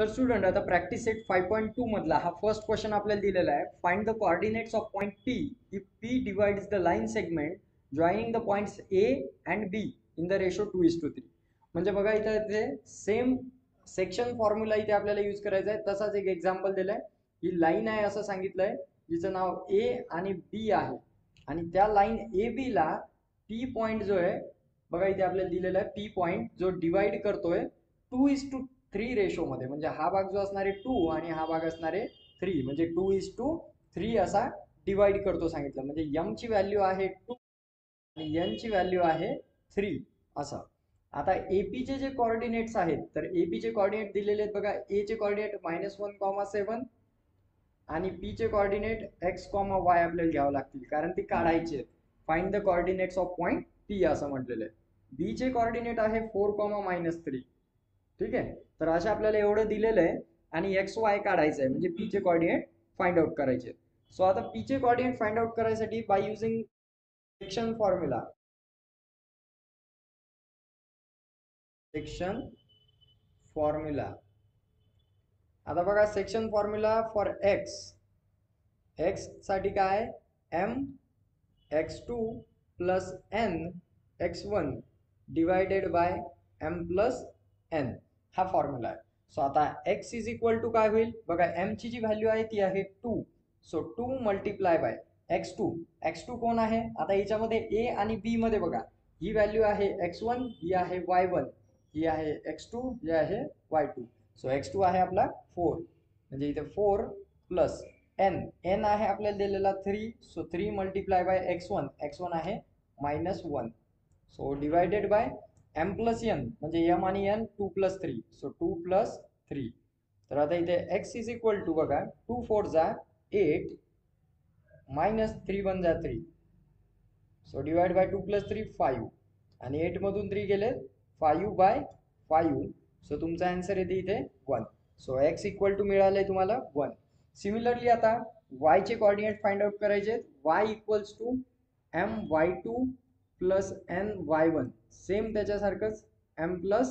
तर स्टुडंट आता practice set 5.2 मधला हा फर्स्ट क्वेश्चन आपल्याला दिलेला आहे. Find the coordinates of point P if P divides the line segment joining the points A and B in the ratio 2:3. म्हणजे बघा इथे सेम सेक्शन फॉर्म्युला इथे आपल्याला यूज करायचा आहे. तसाच एक एक्झाम्पल दिलाय. ही लाईन आहे असं सांगितलंय, जिचं नाव A आणि B आहे आणि त्या लाईन AB ला P पॉइंट जो आहे बघा इथे आपल्याला दिलेला आहे, P पॉइंट जो डिवाइड करतोय 2:3 रेशो मध्ये. म्हणजे हा भाग जो असणार आहे 2 आणि हा भाग असणार आहे 3, म्हणजे 2:3 असा डिवाइड करतो सांगितलं. म्हणजे m ची व्हॅल्यू आहे 2 आणि n ची व्हॅल्यू आहे 3 असं. आता AP चे जे कोऑर्डिनेट्स आहेत, तर AP चे कोऑर्डिनेट दिलेले आहेत बघा. A चे कोऑर्डिनेट -1,7 आणि P चे कोऑर्डिनेट x, y आपल्याला घ्यावं लागतील कारण ती काढायची आहेत. Find the coordinates of point P असं म्हटलेलं आहे. B चे कोऑर्डिनेट आहे 4,-3. ठीक आहे, तर अशा आपल्याला एवढं दिलेलं आहे आणि एक्स वाय काढायचं आहे, म्हणजे पी चे कोऑर्डिनेट फाइंड आउट करायचे. सो आता पी चे कोऑर्डिनेट फाइंड आउट करायसाठी बाय युजिंग सेक्शन फॉर्म्युला. आता बघा सेक्शन फॉर्म्युला फॉर एक्स साठी काय, m x2 plus n x1 divided by m plus n हा फॉर्म्युला आहे. सो आता x इज इक्वल टू काय होईल बघा, m ची जी व्हॅल्यू आहे ती आहे 2. सो 2 मल्टिप्लाय बाय x2 कोण आहे आता याच्यामध्ये a आणि b मध्ये बघा, ही व्हॅल्यू आहे x1, ही आहे y1, ही आहे x2, ही आहे y2. सो x2 आहे आपला 4, म्हणजे इथे 4 प्लस n आहे आपल्याला दिलेला 3. सो 3 मल्टिप्लाय बाय x1 आहे -1. So divided by m plus n, म्हणजे m आणि n 2 प्लस 3. So 2 plus 3. तर आता इथे x इज इक्वल टू बघा, 2 4 जा 8 -3 1 जा 3. सो डिवाइड बाय 2 प्लस 3 5 आणि 8 मधून 3 गेले 5/5. सो तुमचा आन्सर येते इथे 1. सो x इक्वल टू मिळाले तुम्हाला 1. सिमिलरली आता y चे कोऑर्डिनेट फाइंड आउट करायचे. y equals to my2 plus ny1, same त्याच्यासारखंच m प्लस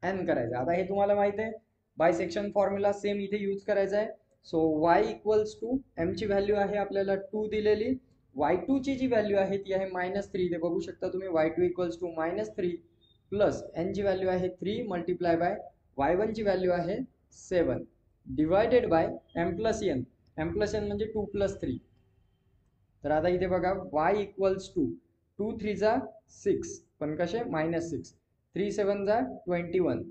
n करायचं. आता हे तुम्हाला माहित आहे, बायसेक्शन फॉर्म्युला सेम इथे यूज करायचा आहे. So y equals to m ची व्हॅल्यू आहे आपल्याला 2 दिलेली, y2 ची जी व्हॅल्यू आहे ती आहे -3. इथे बघू शकता तुम्ही, y2 equals to -3 plus n ची व्हॅल्यू आहे 3 मल्टिप्लाय बाय y1 ची व्हॅल्यू आहे 7 divided by m plus n म्हणजे 2 प्लस 3. तर आता इथे बघा y इक्वल्स टू 2 3 जा 6, पण कसे -6, 3 7 जा 21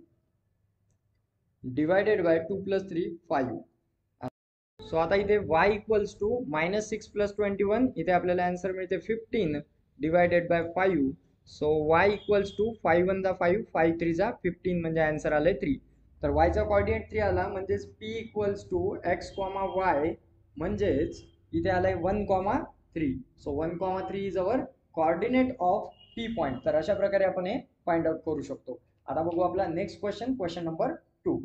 डिवायडेड बाय 2 प्लस 3 5. सो आता इथे y इक्वल्स टू -6 प्लस 21, इथे आपल्याला आन्सर मिळते 15 divided by 5. So y equals to 5 1 जा 5, 5 3 जा 15, म्हणजे आन्सर आले 3. तर y चा कोऑर्डिनेट 3 आला, म्हणजेच p equals to x, y, म्हणजेच इथे आलाय 1,3. So 1,3 is our coordinate of p point. तर अशा प्रकारे आपण हे फाइंड आउट करू शकतो. आता बघू आपला नेक्स्ट क्वेश्चन नंबर 2.